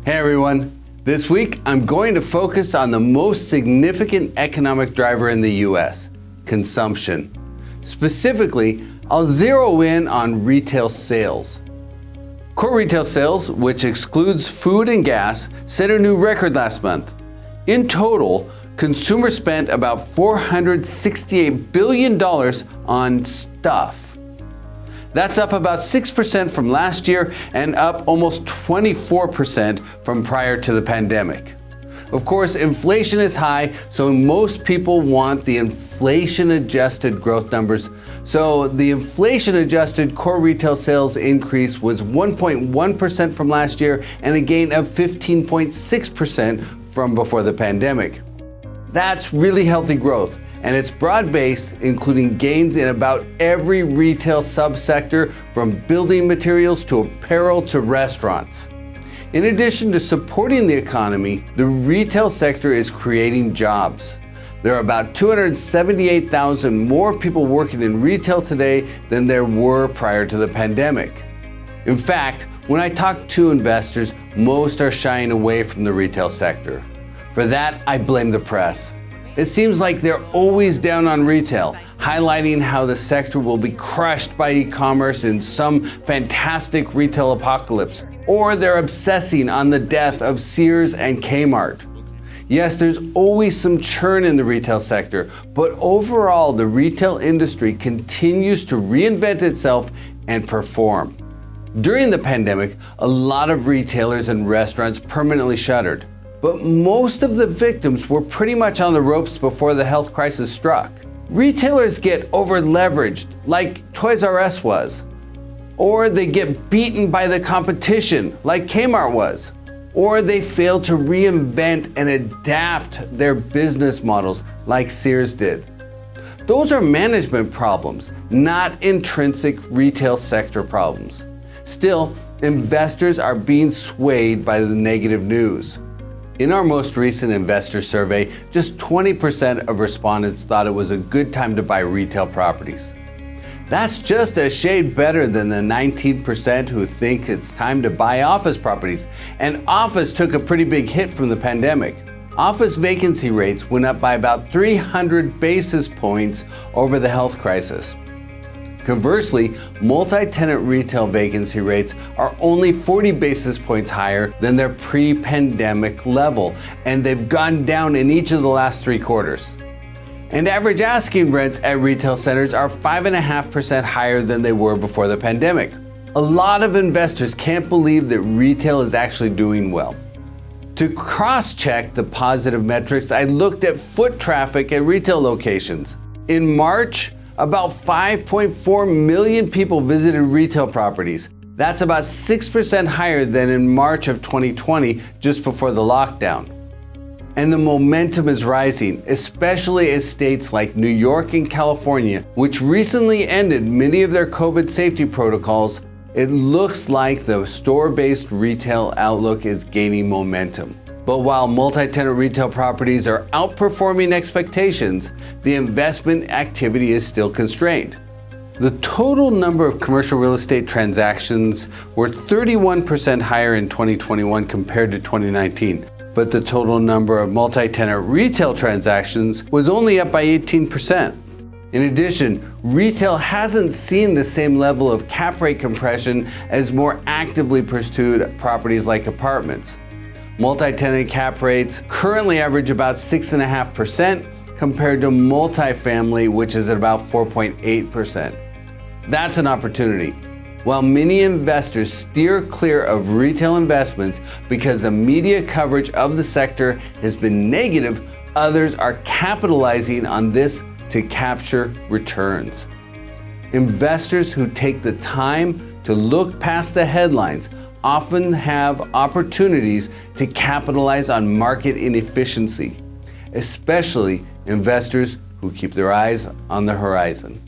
Hey everyone, this week I'm going to focus on the most significant economic driver in the US, consumption. Specifically, I'll zero in on retail sales. Core retail sales, which excludes food and gas, set a new record last month. In total, consumers spent about $468 billion on stuff. That's up about 6% from last year and up almost 24% from prior to the pandemic. Of course, inflation is high, so most people want the inflation-adjusted growth numbers. So the inflation-adjusted core retail sales increase was 1.1% from last year and a gain of 15.6% from before the pandemic. That's really healthy growth, and it's broad-based, including gains in about every retail subsector, from building materials to apparel to restaurants. In addition to supporting the economy, the retail sector is creating jobs. There are about 278,000 more people working in retail today than there were prior to the pandemic. In fact, when I talk to investors, most are shying away from the retail sector. For that, I blame the press. It seems like they're always down on retail, highlighting how the sector will be crushed by e-commerce in some fantastic retail apocalypse, or they're obsessing on the death of Sears and Kmart. Yes, there's always some churn in the retail sector, but overall the retail industry continues to reinvent itself and perform. During the pandemic, a lot of retailers and restaurants permanently shuttered. But most of the victims were pretty much on the ropes before the health crisis struck. Retailers get over-leveraged, like Toys R Us was. Or they get beaten by the competition, like Kmart was. Or they fail to reinvent and adapt their business models, like Sears did. Those are management problems, not intrinsic retail sector problems. Still, investors are being swayed by the negative news. In our most recent investor survey, just 20% of respondents thought it was a good time to buy retail properties. That's just a shade better than the 19% who think it's time to buy office properties. And office took a pretty big hit from the pandemic. Office vacancy rates went up by about 300 basis points over the health crisis. Conversely, multi-tenant retail vacancy rates are only 40 basis points higher than their pre-pandemic level, and they've gone down in each of the last 3 quarters. And average asking rents at retail centers are 5.5% higher than they were before the pandemic. A lot of investors can't believe that retail is actually doing well. To cross-check the positive metrics, I looked at foot traffic at retail locations. In March, about 5.4 million people visited retail properties. That's about 6% higher than in March of 2020, just before the lockdown. And the momentum is rising, especially as states like New York and California, which recently ended many of their COVID safety protocols. It looks like the store-based retail outlook is gaining momentum. But while multi-tenant retail properties are outperforming expectations, the investment activity is still constrained. The total number of commercial real estate transactions were 31% higher in 2021 compared to 2019, but the total number of multi-tenant retail transactions was only up by 18%. In addition, retail hasn't seen the same level of cap rate compression as more actively pursued properties like apartments. Multi-tenant cap rates currently average about 6.5% compared to multifamily, which is at about 4.8%. That's an opportunity. While many investors steer clear of retail investments because the media coverage of the sector has been negative, others are capitalizing on this to capture returns. Investors who take the time to look past the headlines often have opportunities to capitalize on market inefficiency, especially investors who keep their eyes on the horizon.